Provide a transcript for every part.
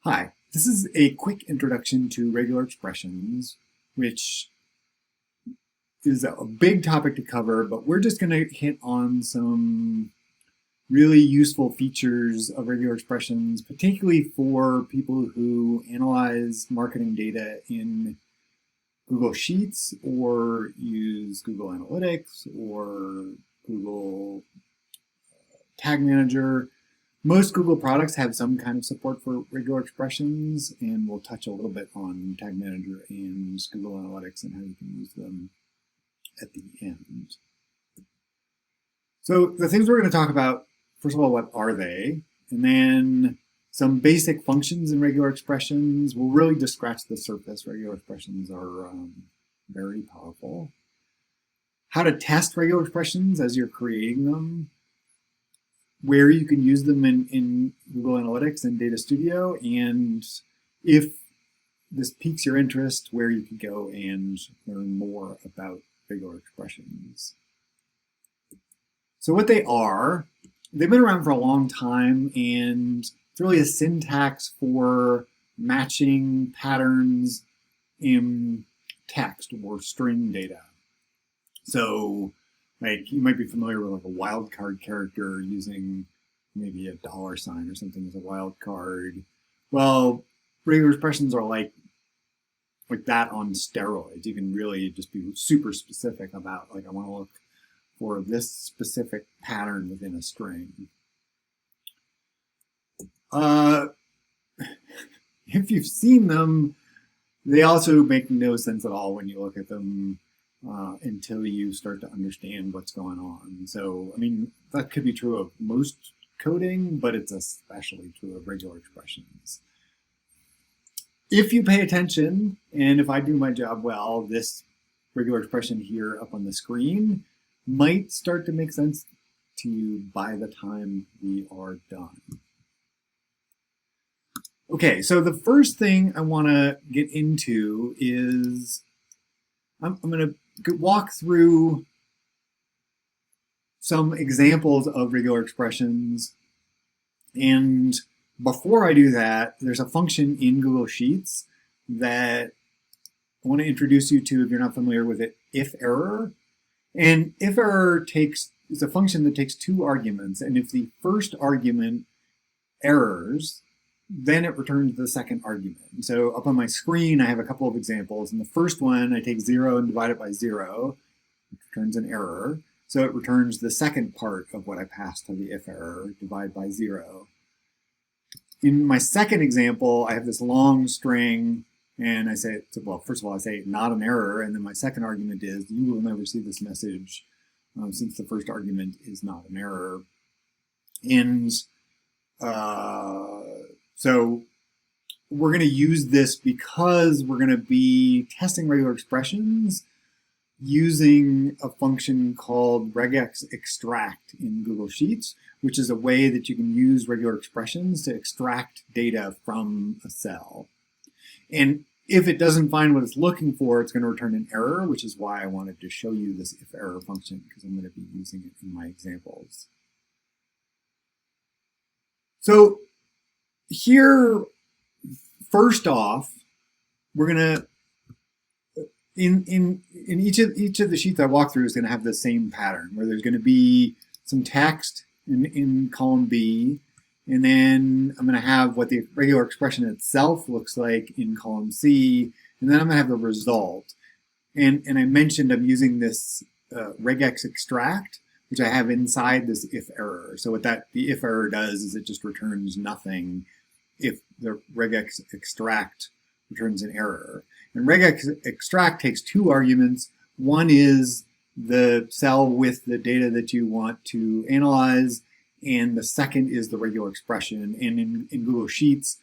Hi, this is a quick introduction to regular expressions, which is a big topic to cover, but we're just going to hit on some really useful features of regular expressions, particularly for people who analyze marketing data in Google Sheets or use Google Analytics or Google Tag Manager. Most Google products have some kind of support for regular expressions, and we'll touch a little bit on Tag Manager and Google Analytics and how you can use them at the end. So the things we're going to talk about, first of all, what are they? And then some basic functions in regular expressions. We'll really just scratch the surface. Regular expressions are very powerful. How to test regular expressions as you're creating them. Where you can use them in Google Analytics and Data Studio, and if this piques your interest, where you could go and learn more about regular expressions. So what they are, they've been around for a long time, and it's really a syntax for matching patterns in text or string data. So like you might be familiar with like a wildcard character using maybe a $sign or something as a wildcard. Well, regular expressions are like that on steroids. You can really just be super specific about like I want to look for this specific pattern within a string. If you've seen them, they also make no sense at all when you look at them. Until you start to understand what's going on. So, I mean, that could be true of most coding, but it's especially true of regular expressions. If you pay attention, and if I do my job well, this regular expression here up on the screen might start to make sense to you by the time we are done. Okay, so the first thing I want to get into is I'm going to walk through some examples of regular expressions. And before I do that, there's a function in Google Sheets that I want to introduce you to if you're not familiar with it, IfError. And IfError is a function that takes two arguments. And if the first argument errors, then it returns the second argument. So up on my screen, I have a couple of examples. In the first one, I take 0 and divide it by 0, which returns an error. So it returns the second part of what I passed to the if error, divide by 0. In my second example, I have this long string, and I say, well, first of all, I say not an error, and then my second argument is you will never see this message since the first argument is not an error. And so we're going to use this because we're going to be testing regular expressions using a function called REGEXEXTRACT in Google Sheets, which is a way that you can use regular expressions to extract data from a cell. And if it doesn't find what it's looking for, it's going to return an error, which is why I wanted to show you this IfError function, because I'm going to be using it in my examples. So here, first off, we're gonna in each of the sheets I walk through is going to have the same pattern where there's going to be some text in column B, and then I'm going to have what the regular expression itself looks like in column C, and then I'm going to have the result. And I mentioned I'm using this REGEXEXTRACT, which I have inside this IfError. So what the IfError does is it just returns nothing if the REGEXEXTRACT returns an error. And REGEXEXTRACT takes two arguments. One is the cell with the data that you want to analyze, and the second is the regular expression. And in Google Sheets,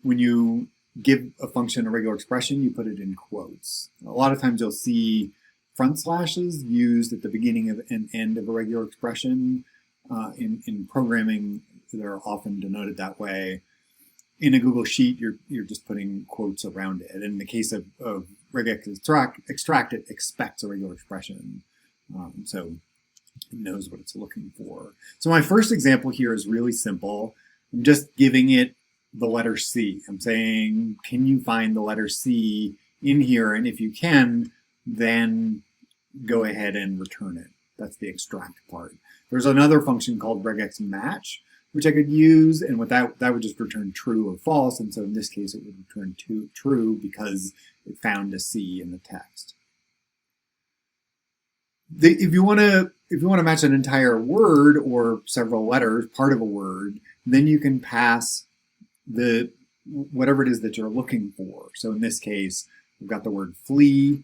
when you give a function a regular expression, you put it in quotes. A lot of times you'll see front slashes used at the beginning of and end of a regular expression. In programming, they're often denoted that way. In a Google Sheet, you're just putting quotes around it. In the case of REGEXEXTRACT, it expects a regular expression, so it knows what it's looking for. So my first example here is really simple. I'm just giving it the letter C. I'm saying, can you find the letter C in here? And if you can, then go ahead and return it. That's the extract part. There's another function called regexmatch, which I could use, and what that would just return true or false. And so in this case, it would return true because it found a C in the text. If you want to match an entire word or several letters, part of a word, then you can pass the whatever it is that you're looking for. So in this case, I've got the word flee,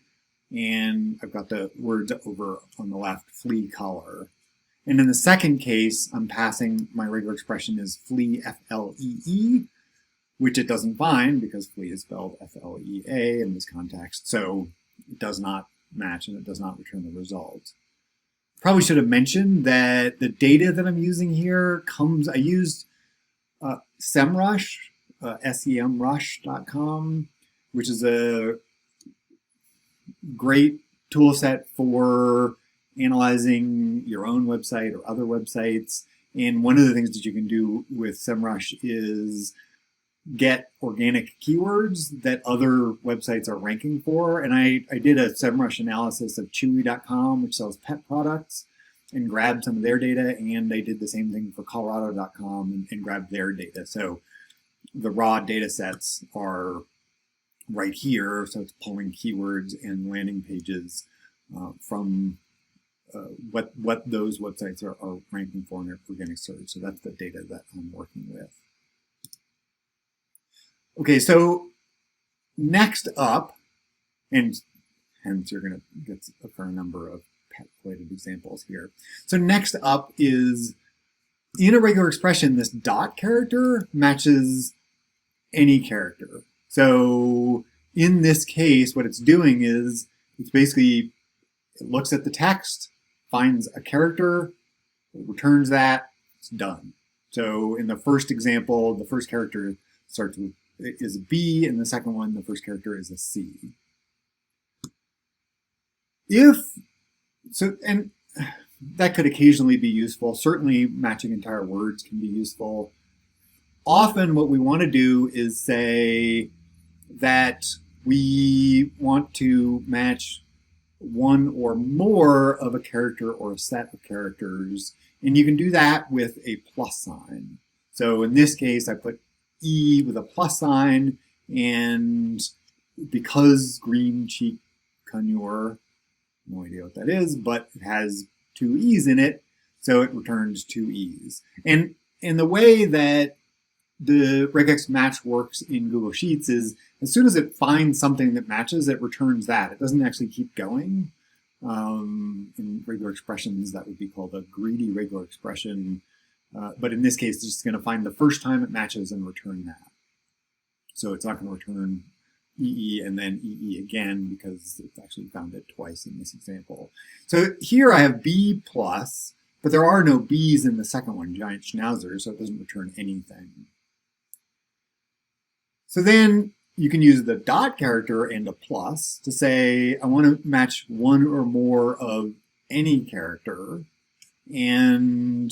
and I've got the words over on the left, flee color. And in the second case, I'm passing my regular expression as flee, F-L-E-E, which it doesn't find because flee is spelled F-L-E-A in this context. So it does not match and it does not return the result. Probably should have mentioned that the data that I'm using here I used SEMrush, SEMrush.com, which is a great tool set for analyzing your own website or other websites. And one of the things that you can do with SEMrush is get organic keywords that other websites are ranking for. And I did a SEMrush analysis of Chewy.com, which sells pet products, and grabbed some of their data. And I did the same thing for Colorado.com and grabbed their data. So the raw data sets are right here. So it's pulling keywords and landing pages from what those websites are ranking for in their organic search. So that's the data that I'm working with. Okay, so next up, and hence you're going to get a fair number of pet-related examples here. So next up is, in a regular expression, this dot character matches any character. So in this case, what it's doing is it's basically, it looks at the text, finds a character, it returns that, it's done. So in the first example, the first character starts with is a B, and the second one, the first character is a C. And that could occasionally be useful. Certainly matching entire words can be useful. Often what we want to do is say that we want to match one or more of a character or a set of characters, and you can do that with a plus sign. So in this case, I put E with a plus sign, and because green cheek conure, no idea what that is, but it has two E's in it, so it returns two E's. And the way that the regex match works in Google Sheets is as soon as it finds something that matches, it returns that. It doesn't actually keep going. In regular expressions, that would be called a greedy regular expression. But in this case, it's just going to find the first time it matches and return that. So it's not going to return EE and then EE again because it's actually found it twice in this example. So here I have B plus, but there are no B's in the second one, giant schnauzer, so it doesn't return anything. So then you can use the dot character and a plus to say, I want to match one or more of any character. And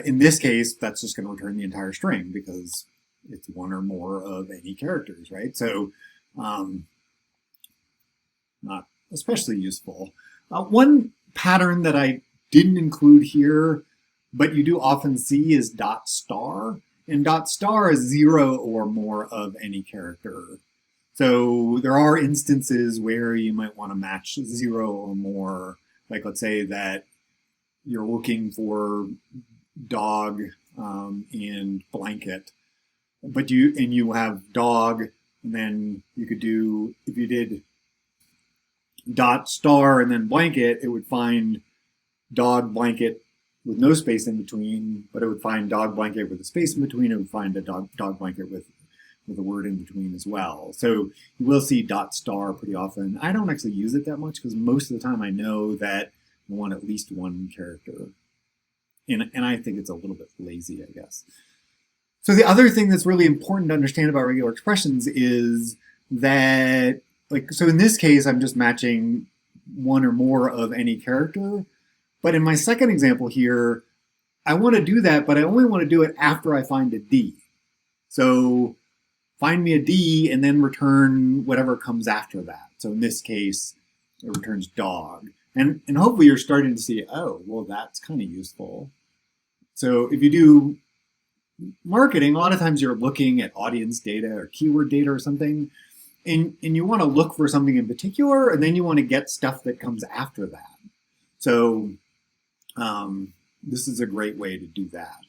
in this case, that's just going to return the entire string because it's one or more of any characters, right? So not especially useful. One pattern that I didn't include here, but you do often see is dot star. And dot star is 0 or more of any character. So there are instances where you might want to match 0 or more. Like let's say that you're looking for dog and blanket, but you have dog, and then you could do, if you did dot star and then blanket, it would find dog blanket with no space in between, but it would find dog blanket with a space in between. It would find a dog blanket with a word in between as well. So you will see dot star pretty often. I don't actually use it that much because most of the time I know that I want at least one character. And I think it's a little bit lazy, I guess. So the other thing that's really important to understand about regular expressions is that, so in this case, I'm just matching one or more of any character. But in my second example here, I want to do that, but I only want to do it after I find a D. So find me a D and then return whatever comes after that. So in this case, it returns dog. And hopefully you're starting to see, oh, well, that's kind of useful. So if you do marketing, a lot of times you're looking at audience data or keyword data or something, and you want to look for something in particular, and then you want to get stuff that comes after that. So this is a great way to do that.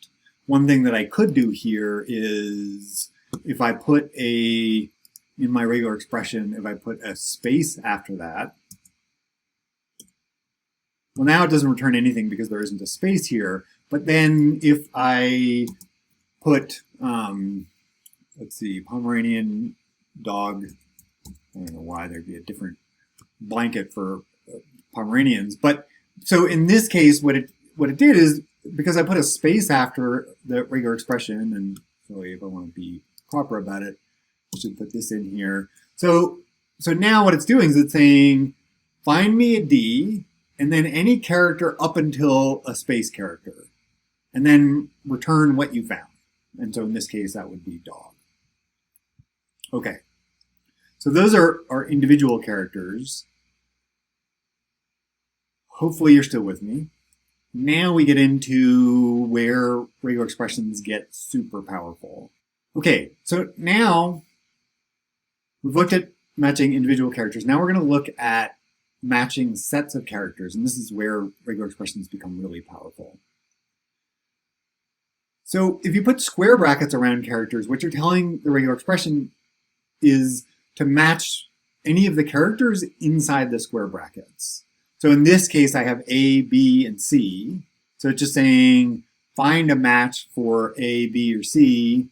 One thing that I could do here is if I put in my regular expression, if I put a space after that, well, now it doesn't return anything because there isn't a space here. But then if I put, let's see, Pomeranian dog, I don't know why there'd be a different blanket for Pomeranians. But so in this case, what it did is, because I put a space after the regular expression, and so if I want to be proper about it, I should put this in here. So now what it's doing is it's saying, find me a D, and then any character up until a space character, and then return what you found. And so in this case, that would be dog. Okay, so those are our individual characters. Hopefully you're still with me. Now we get into where regular expressions get super powerful. Okay, so now we've looked at matching individual characters. Now we're going to look at matching sets of characters, and this is where regular expressions become really powerful. So if you put square brackets around characters, what you're telling the regular expression is to match any of the characters inside the square brackets. So in this case, I have A, B, and C. So it's just saying, find a match for A, B, or C,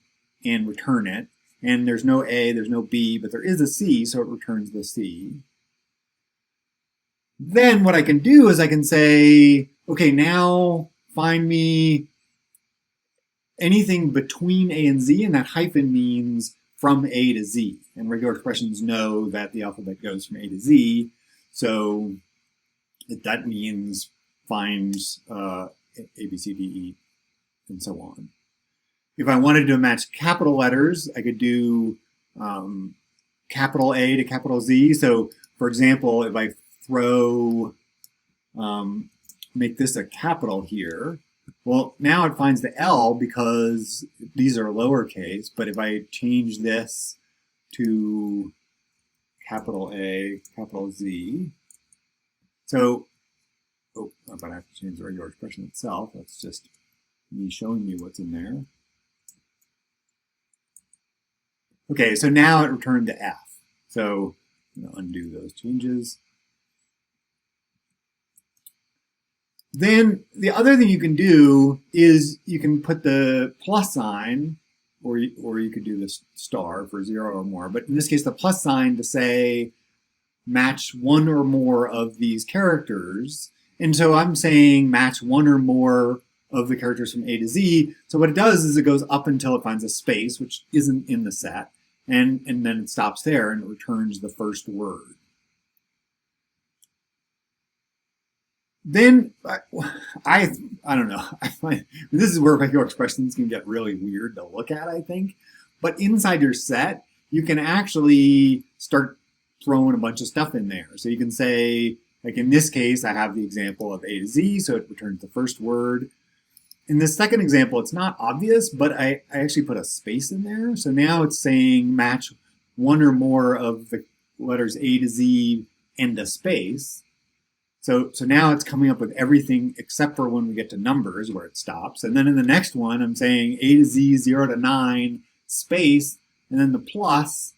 and return it. And there's no A, there's no B, but there is a C, so it returns the C. Then what I can do is I can say, okay, now find me anything between A and Z, and that hyphen means from A to Z. And regular expressions know that the alphabet goes from A to Z, so that means finds A, B, C, D, E, and so on. If I wanted to match capital letters, I could do capital A to capital Z. So for example, if I throw, make this a capital here, well, now it finds the L because these are lowercase, but if I change this to capital A, capital Z, so, but I have to change the regular expression itself. That's just me showing you what's in there. Okay, so now it returned to F. So I'm going to undo those changes. Then the other thing you can do is you can put the plus sign, or you could do this star for 0 or more, but in this case the plus sign to say match one or more of these characters. And so I'm saying match one or more of the characters from A to Z. So what it does is it goes up until it finds a space, which isn't in the set, and then it stops there and it returns the first word. Then, I don't know, I find this is where regular expressions can get really weird to look at, I think. But inside your set, you can actually start throwing a bunch of stuff in there. So you can say, like in this case, I have the example of A to Z, so it returns the first word. In the second example, it's not obvious, but I actually put a space in there. So now it's saying match one or more of the letters A to Z and a space. So now it's coming up with everything except for when we get to numbers where it stops. And then in the next one, I'm saying A to Z, 0 to 9, space, and then the plus,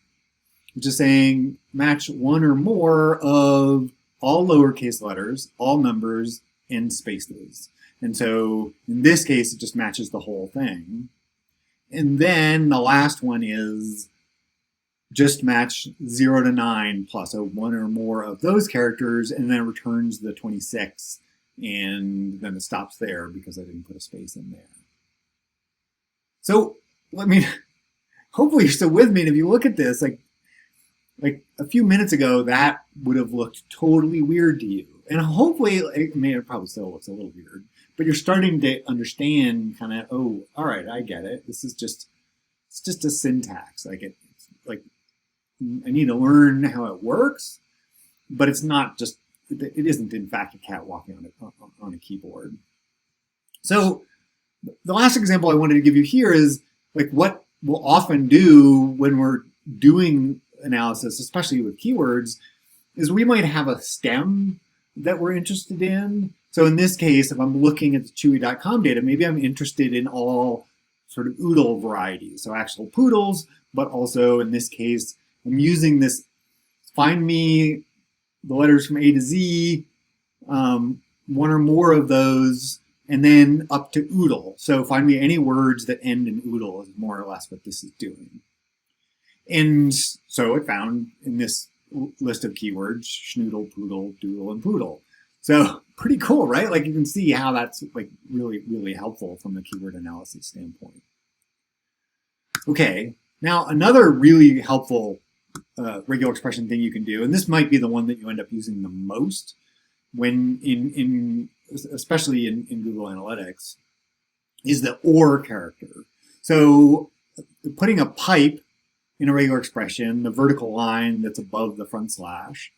which is saying match one or more of all lowercase letters, all numbers, and spaces. And so in this case, it just matches the whole thing. And then the last one is just match 0 to 9 plus one or more of those characters, and then it returns the 26, and then it stops there because I didn't put a space in there. So, I mean, hopefully you're still with me, and if you look at this, like a few minutes ago, that would have looked totally weird to you. And hopefully, I mean, it probably still looks a little weird, but you're starting to understand kind of, oh, all right, I get it. This is just It's just a syntax. Like I need to learn how it works, but it's not just, it isn't in fact a cat walking on a keyboard. So the last example I wanted to give you here is like what we'll often do when we're doing analysis, especially with keywords, is we might have a stem that we're interested in. So in this case, if I'm looking at the chewy.com data, maybe I'm interested in all sort of oodle varieties, so actual poodles, but also in this case, I'm using this find me the letters from A to Z, one or more of those, and then up to oodle. So find me any words that end in oodle is more or less what this is doing. And so it found in this list of keywords, schnoodle, poodle, doodle, and poodle. So pretty cool, right? Like you can see how that's like really, really helpful from a keyword analysis standpoint. Okay, now another really helpful regular expression thing you can do, and this might be the one that you end up using the most when especially in Google Analytics, is the or character. So putting a pipe in a regular expression, the vertical line that's above the front slash.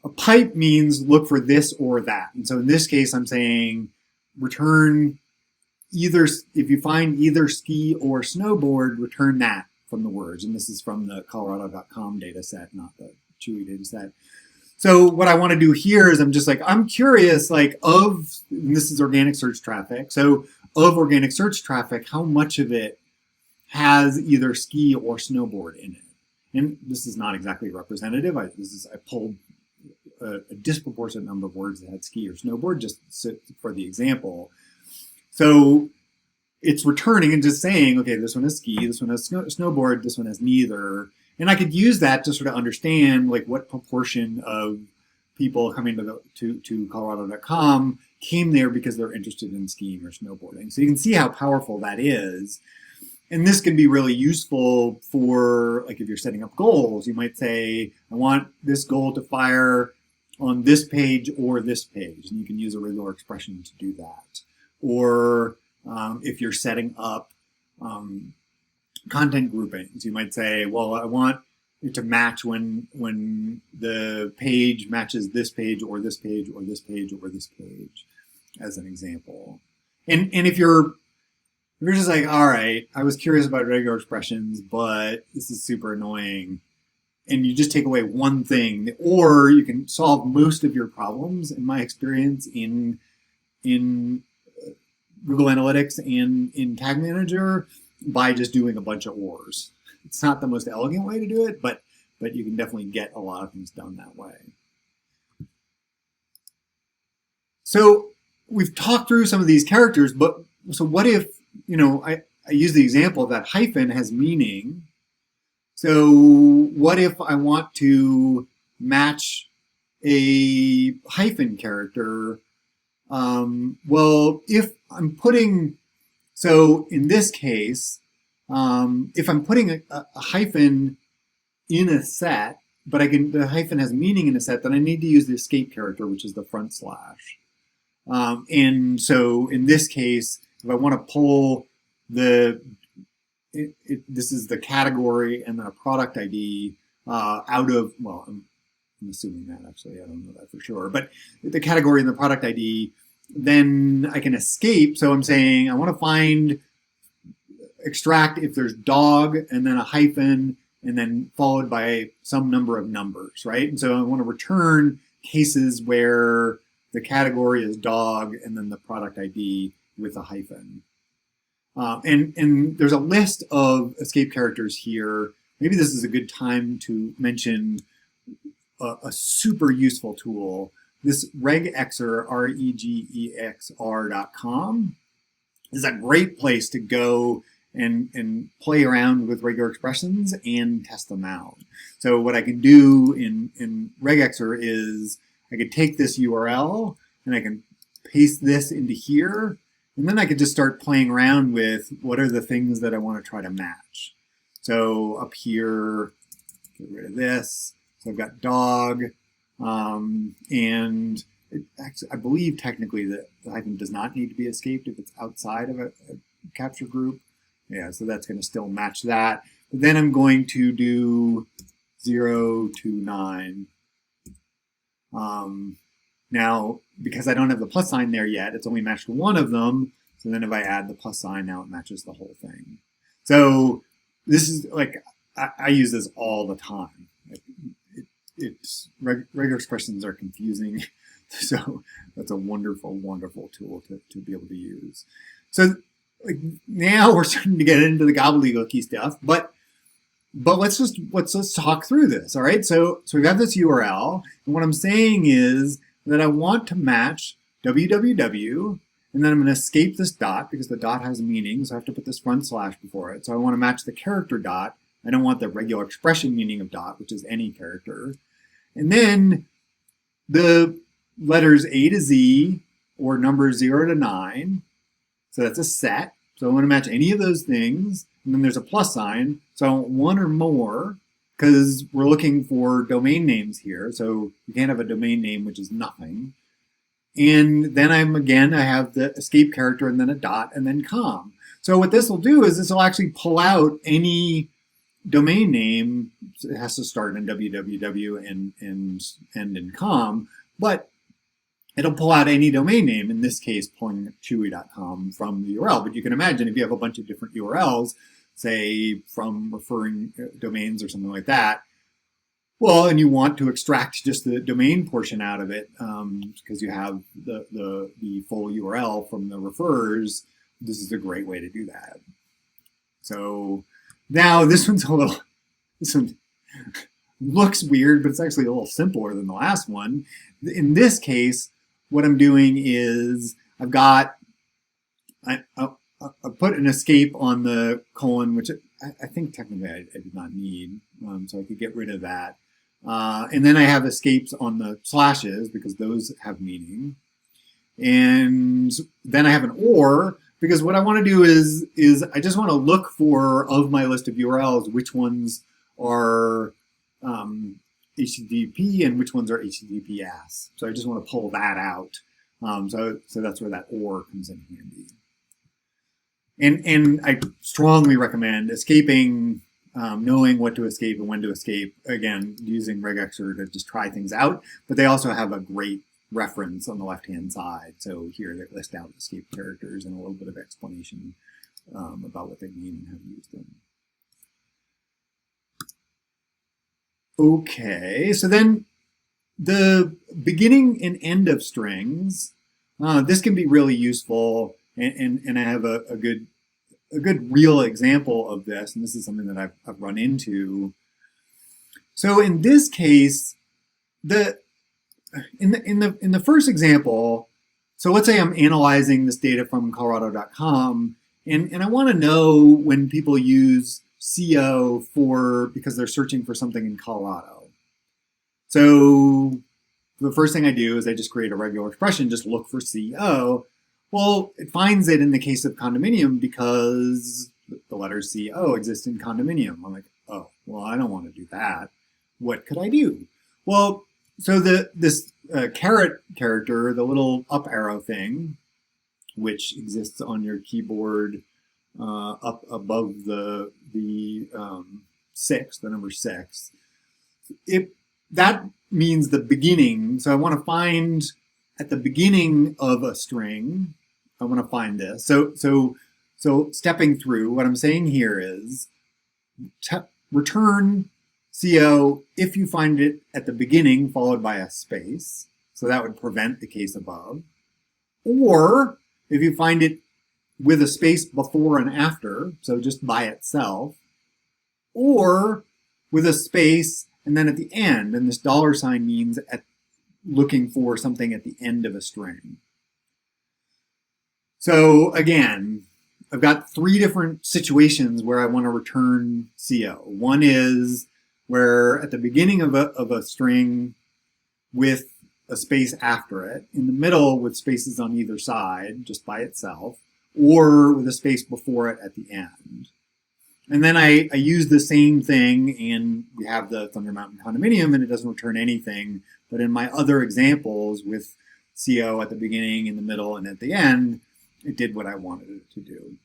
A pipe means look for this or that. And so in this case, I'm saying return either, if you find either ski or snowboard, return that from the words. And this is from the Colorado.com data set, not the Chewy data set. So what I want to do here is I'm just like, I'm curious, like and this is organic search traffic. So of organic search traffic, how much of it has either ski or snowboard in it? And this is not exactly representative. I pulled a disproportionate number of words that had ski or snowboard just for the example. So it's returning and just saying, okay, this one has ski, this one has snowboard, this one has neither. And I could use that to sort of understand like what proportion of people coming to Colorado.com came there because they're interested in skiing or snowboarding. So you can see how powerful that is. And this can be really useful for, like, if you're setting up goals. You might say, I want this goal to fire on this page or this page. And you can use a regular expression to do that. Or if you're setting up content groupings, you might say, well, I want it to match when the page matches this page or this page or this page or this page, as an example. And if you're just like, all right, I was curious about regular expressions, but this is super annoying, and you just take away one thing, or you can solve most of your problems, in my experience, in Google Analytics and in Tag Manager by just doing a bunch of ors. It's not the most elegant way to do it, but you can definitely get a lot of things done that way. So we've talked through some of these characters, but so what if, I use the example that hyphen has meaning. So what if I want to match a hyphen character? Well, if I'm putting, so in this case, if I'm putting a hyphen in a set, but the hyphen has meaning in a set, then I need to use the escape character, which is the front slash. And so in this case, if I want to pull this is the category and the product ID out of, well, I'm assuming that actually, I don't know that for sure, but the category and the product ID, then I can escape. So I'm saying I want to extract if there's dog and then a hyphen and then followed by some number of numbers, right? And so I want to return cases where the category is dog and then the product ID with a hyphen. And there's a list of escape characters here. Maybe this is a good time to mention a super useful tool. This regexer, REGEXR.com, is a great place to go and play around with regular expressions and test them out. So what I can do in regexer is I could take this URL and I can paste this into here, and then I could just start playing around with what are the things that I want to try to match. So up here, get rid of this. So I've got dog, and actually, I believe technically that the hyphen does not need to be escaped if it's outside of a capture group. Yeah, so that's going to still match that. But then I'm going to do 0 to 9. Now, because I don't have the plus sign there yet, it's only matched one of them. So then if I add the plus sign, now it matches the whole thing. So this is like, I use this all the time. Regular expressions are confusing. So that's a wonderful, wonderful tool to be able to use. So like, now we're starting to get into the gobbledygooky stuff, but let's talk through this. All right. So we have this URL, and what I'm saying is that I want to match www, and then I'm going to escape this dot because the dot has meaning, so I have to put this front slash before it. So I want to match the character dot. I don't want the regular expression meaning of dot, which is any character. And then the letters A to Z or numbers 0 to 9. So that's a set. So I want to match any of those things. And then there's a plus sign. So I want one or more because we're looking for domain names here. So you can't have a domain name which is nothing. And then I have the escape character and then a dot and then com. So what this will do is this will actually pull out any domain name. It has to start in www and end in com, but it'll pull out any domain name, in this case pulling chewy.com from the URL. But you can imagine if you have a bunch of different URLs, say from referring domains or something like that, well, and you want to extract just the domain portion out of it because you have the full URL from the refers, this is a great way to do that. So now this one looks weird, but it's actually a little simpler than the last one. In this case, what I'm doing is I put an escape on the colon, which I think technically I did not need, so I could get rid of that. And then I have escapes on the slashes because those have meaning. And then I have an or, because what I want to do is I just want to look for, of my list of URLs, which ones are HTTP and which ones are HTTPS. So I just want to pull that out. So that's where that or comes in handy. And I strongly recommend escaping, knowing what to escape and when to escape, again, using regexer to just try things out. But they also have a great reference on the left-hand side. So here they list out escape characters and a little bit of explanation about what they mean and how to use them. Okay, so then the beginning and end of strings, this can be really useful, and I have a good real example of this, and this is something that I've run into. So in this case, in the first example, so let's say I'm analyzing this data from Colorado.com, and I want to know when people use CO because they're searching for something in Colorado. So the first thing I do is I just create a regular expression, just look for CO. Well, it finds it in the case of condominium because the letter CO exists in condominium. I'm like, oh, well, I don't want to do that. What could I do? Well, so this caret character, the little up arrow thing, which exists on your keyboard up above the 6, the number 6, that means the beginning. So I want to find at the beginning of a string, I want to find this. So stepping through, what I'm saying here is return CO if you find it at the beginning followed by a space. So that would prevent the case above. Or if you find it with a space before and after, so just by itself, or with a space and then at the end, and this $ means looking for something at the end of a string. So again, I've got 3 different situations where I want to return CO. One is where at the beginning of a string with a space after it, in the middle with spaces on either side, just by itself, or with a space before it at the end. And then I use the same thing, and we have the Thunder Mountain condominium, and it doesn't return anything. But in my other examples with CO at the beginning, in the middle, and at the end, it did what I wanted it to do.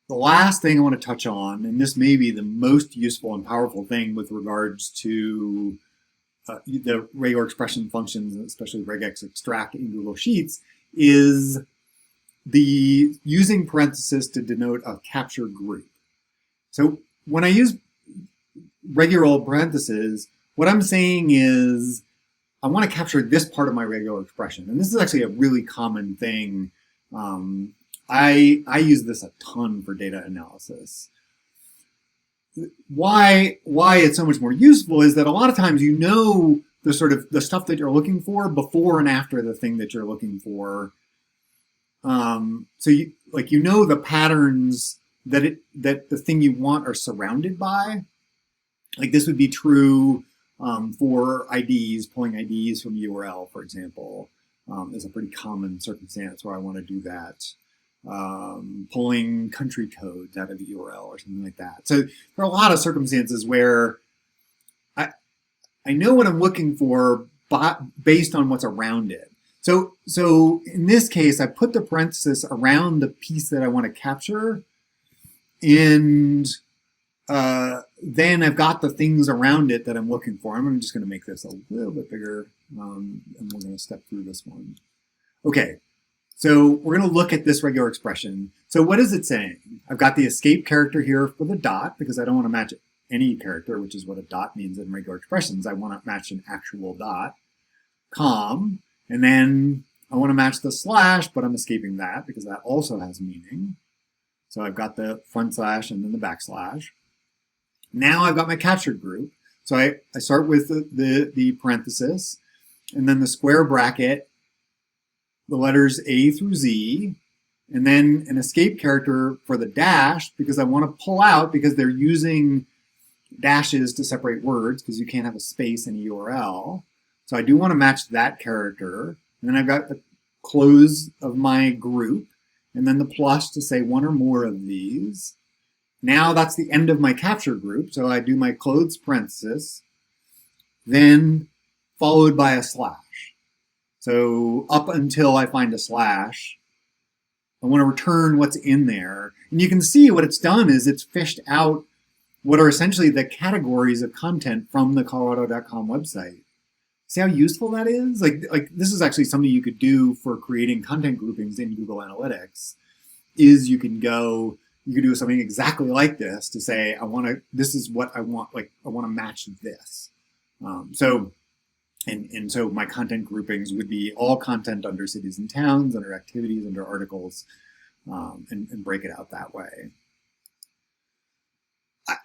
The last thing I want to touch on, and this may be the most useful and powerful thing with regards to the regular expression functions, especially regex_extract in Google Sheets, is the using parentheses to denote a capture group. So when I use regular parentheses, what I'm saying is I want to capture this part of my regular expression. And this is actually a really common thing. I use this a ton for data analysis. Why it's so much more useful is that a lot of times you know the sort of the stuff that you're looking for before and after the thing that you're looking for. So you know the patterns that the thing you want are surrounded by. Like this would be true for IDs, pulling IDs from URL, for example, is a pretty common circumstance where I want to do that. Pulling country codes out of the URL or something like that. So there are a lot of circumstances where I know what I'm looking for based on what's around it. So in this case, I put the parenthesis around the piece that I want to capture, and then I've got the things around it that I'm looking for. I'm just going to make this a little bit bigger, and we're going to step through this one. Okay. So we're going to look at this regular expression. So what is it saying? I've got the escape character here for the dot because I don't want to match any character, which is what a dot means in regular expressions. I want to match an actual dot, com, and then I want to match the slash, but I'm escaping that because that also has meaning. So I've got the front slash and then the backslash. Now I've got my captured group. So I start with the parenthesis and then the square bracket, the letters A through Z, and then an escape character for the dash because I want to pull out because they're using dashes to separate words because you can't have a space in a URL. So I do want to match that character. And then I've got the close of my group and then the plus to say one or more of these. Now that's the end of my capture group. So I do my close parenthesis, then followed by a slash. So up until I find a slash, I want to return what's in there. And you can see what it's done is it's fished out what are essentially the categories of content from the Colorado.com website. See how useful that is? Like this is actually something you could do for creating content groupings in Google Analytics, is you can do something exactly like this to say, this is what I want, like I want to match this. And so my content groupings would be all content under cities and towns, under activities, under articles, and break it out that way.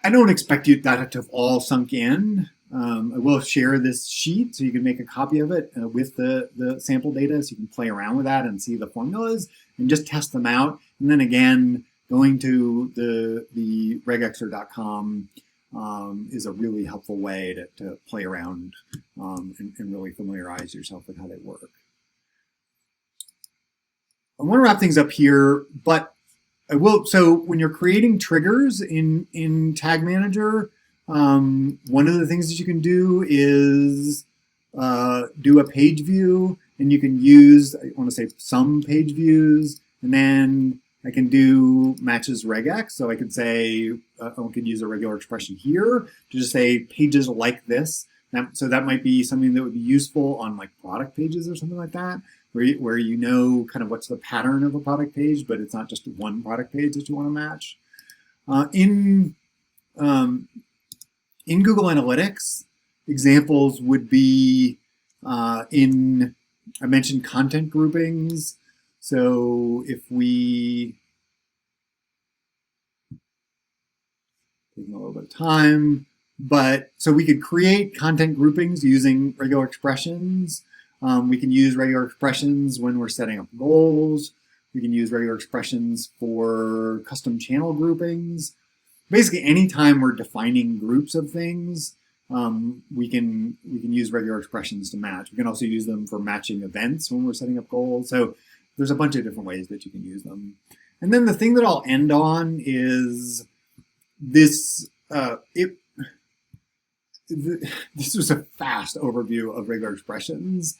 I don't expect that to have all sunk in. I will share this sheet so you can make a copy of it with the sample data so you can play around with that and see the formulas and just test them out. And then again, going to the regexer.com is a really helpful way to play around and really familiarize yourself with how they work. I want to wrap things up here, but I will. So when you're creating triggers in Tag Manager, one of the things that you can do is do a page view, and you can use, I want to say, some page views, and then I can do matches regex. So I could say, I could use a regular expression here to just say pages like this. So that might be something that would be useful on like product pages or something like that, where you know kind of what's the pattern of a product page, but it's not just one product page that you want to match. In Google Analytics, examples would be I mentioned content groupings. So if we, taking a little bit of time, but so we could create content groupings using regular expressions. We can use regular expressions when we're setting up goals. We can use regular expressions for custom channel groupings. Basically, anytime we're defining groups of things, we can use regular expressions to match. We can also use them for matching events when we're setting up goals. So there's a bunch of different ways that you can use them. And then the thing that I'll end on is this. This was a fast overview of regular expressions.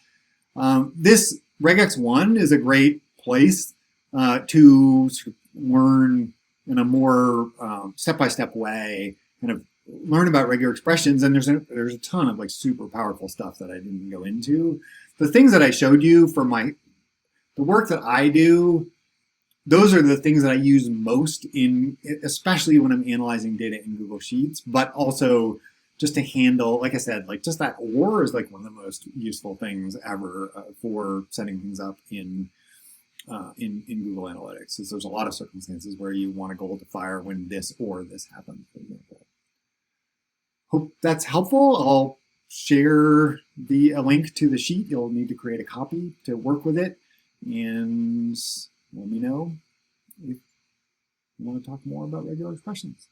This regex1 is a great place to learn in a more step-by-step way, kind of learn about regular expressions. And there's a ton of like super powerful stuff that I didn't go into. The things that I showed you for the work that I do, those are the things that I use most in, especially when I'm analyzing data in Google Sheets, but also just to handle, like I said, like just that OR is like one of the most useful things ever for setting things up in Google Analytics. Is there's a lot of circumstances where you want a goal to fire when this or this happens, for example. Hope that's helpful. I'll share a link to the sheet. You'll need to create a copy to work with it, and let me know if you want to talk more about regular expressions.